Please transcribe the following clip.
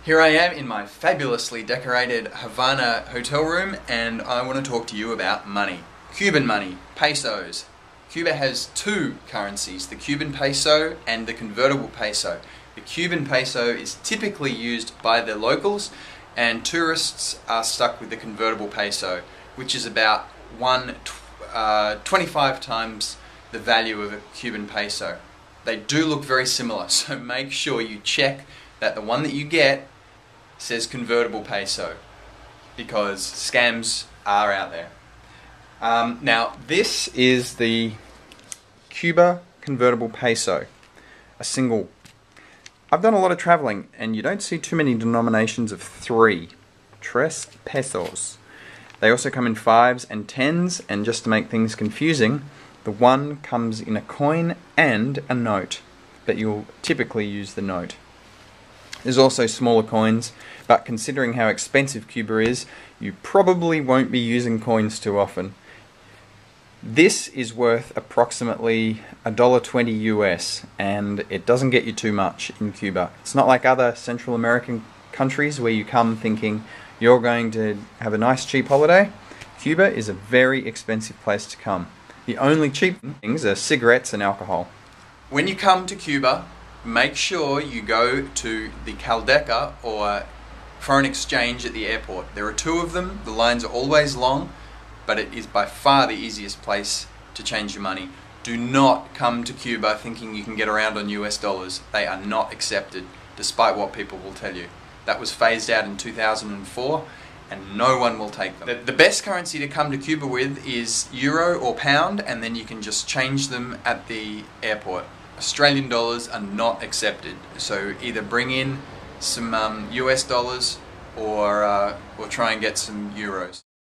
Here I am in my fabulously decorated Havana hotel room, and I want to talk to you about money. Cuban money, pesos. Cuba has two currencies, the Cuban peso and the convertible peso. The Cuban peso is typically used by the locals, and tourists are stuck with the convertible peso, which is about 25 times the value of a Cuban peso. They do look very similar, so make sure you check that the one that you get says convertible peso, because scams are out there. Now this is the Cuba Convertible Peso, a single. I've done a lot of traveling and you don't see too many denominations of 3. Pesos. They also come in 5s and 10s, and just to make things confusing, the 1 comes in a coin and a note, but you'll typically use the note. There's also smaller coins, but considering how expensive Cuba is, you probably won't be using coins too often. This is worth approximately $1.20 US, and it doesn't get you too much in Cuba. It's not like other Central American countries where you come thinking you're going to have a nice cheap holiday. Cuba is a very expensive place to come. The only cheap things are cigarettes and alcohol. When you come to Cuba, make sure you go to the Caldeca or foreign exchange at the airport. There are 2 of them. The lines are always long, but it is by far the easiest place to change your money. Do not come to Cuba thinking you can get around on US dollars. They are not accepted, despite what people will tell you. That was phased out in 2004, and no one will take them. The best currency to come to Cuba with is euro or pound, and then you can just change them at the airport. Australian dollars are not accepted, so either bring in some US dollars or try and get some euros.